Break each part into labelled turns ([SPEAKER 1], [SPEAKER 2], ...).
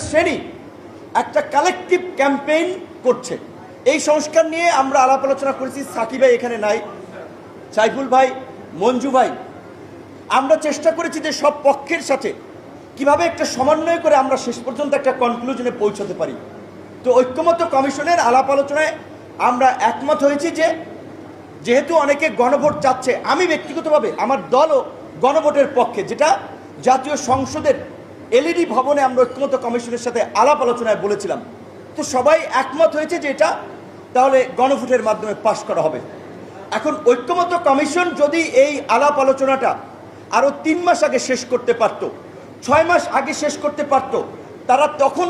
[SPEAKER 1] শ্রেণী একটা collective campaign করছে। এই সংস্কার নিয়ে আমরা আলাপ আলোচনা করেছি। সাকিব ভাই এখানে নাই, সাইফুল ভাই, মঞ্জু ভাই, আমরা চেষ্টা করেছি যে সব পক্ষের সাথে কিভাবে একটা সমন্বয় করে আমরা শেষ পর্যন্ত একটা কনক্লুশনে পৌঁছাতে পারি। তো ঐক্যমত্য কমিশনের আলাপ আলোচনায় আমরা একমত হয়েছি যে যেহেতু অনেকে গণভোট চাচ্ছে, আমি ব্যক্তিগতভাবে আমার দলও গণভোটের পক্ষে, যেটা জাতীয় সংসদের এলইডি ভবনে আমরা ঐক্যমত্য কমিশনের সাথে আলাপ আলোচনায় বলেছিলাম। তো সবাই একমত হয়েছে যে এটা তাহলে গণভোটের মাধ্যমে পাশ করা হবে। এখন ঐক্যমত্য কমিশন যদি এই আলাপ আলোচনাটা আরও 3 মাস আগে শেষ করতে পারত, 6 মাস আগে শেষ করতে পারত, তারা তখন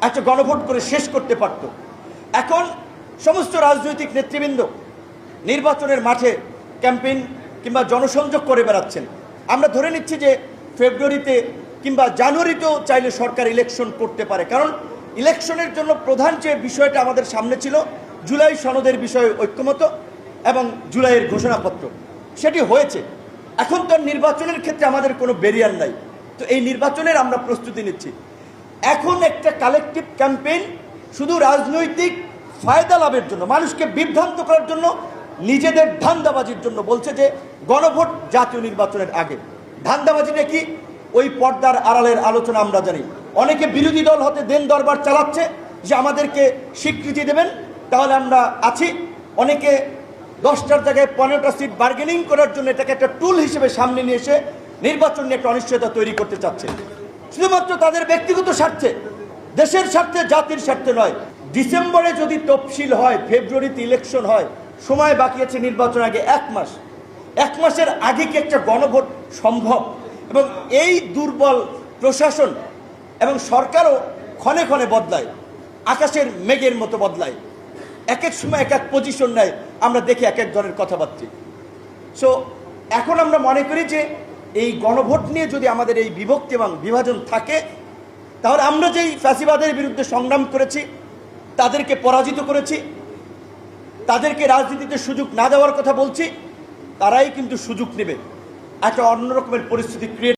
[SPEAKER 1] একটা গণভোট করে শেষ করতে পারত। এখন সমস্ত রাজনৈতিক নেতৃবৃন্দ নির্বাচনের মাঠে ক্যাম্পেইন কিংবা জনসংযোগ করে বেড়াচ্ছেন। আমরা ধরে নিচ্ছি যে ফেব্রুয়ারিতে কিংবা জানুয়ারিতেও চাইলে সরকার ইলেকশন করতে পারে, কারণ ইলেকশনের জন্য প্রধান যে বিষয়টা আমাদের সামনে ছিল জুলাই সনদের বিষয়ে ঐক্যমত এবং জুলাইয়ের ঘোষণাপত্র, সেটি হয়েছে। এখন তো নির্বাচনের ক্ষেত্রে আমাদের কোনো ব্যারিয়ার নাই। তো এই নির্বাচনের আমরা প্রস্তুতি নিচ্ছি। এখন একটা কালেকটিভ ক্যাম্পেইন শুধু রাজনৈতিক ফায়দা লাভের জন্য, মানুষকে বিভ্রান্ত করার জন্য, নিজেদের ধান্দাবাজির জন্য বলছে যে গণভোট জাতীয় নির্বাচনের আগে। ধান্দাবাজিটা কি? ওই পর্দার আড়ালের আলোচনা আমরা জানি। অনেকে বিরোধী দল হতে দেন দরবার চালাচ্ছে যে আমাদেরকে স্বীকৃতি দেবেন, তাহলে আমরা আছি। অনেকে 10টার জায়গায় 15টা সিট বার্গেনিং করার জন্য এটাকে একটা টুল হিসেবে সামনে নিয়ে এসে নির্বাচন নিয়ে একটা অনিশ্চয়তা তৈরি করতে চাচ্ছে, শুধুমাত্র তাদের ব্যক্তিগত স্বার্থে, দেশের স্বার্থে, জাতির স্বার্থে নয়। ডিসেম্বরে যদি তফসিল হয়, ফেব্রুয়ারিতে ইলেকশন হয়, সময় বাকি আছে নির্বাচন আগে 1 মাস। 1 মাসের আগে কি একটা গণভোট সম্ভব? এবং এই দুর্বল প্রশাসন এবং সরকারও ক্ষণে ক্ষণে বদলায়, আকাশের মেঘের মতো বদলায়, এক এক সময় এক এক পজিশন নেয়, আমরা দেখি এক এক ধরনের কথাবার্তা। সো এখন আমরা মনে করি যে এই গণভোট নিয়ে যদি আমাদের এই বিভক্তি এবং বিভাজন থাকে, তাহলে আমরা যেই ফ্যাসিবাদের বিরুদ্ধে সংগ্রাম করেছি, তাদেরকে পরাজিত করেছি, তাদেরকে রাজনীতিতে সুযোগ না দেওয়ার কথা বলছি, তারাই কিন্তু সুযোগ নেবে, একটা অন্যরকমের পরিস্থিতি ক্রিয়েট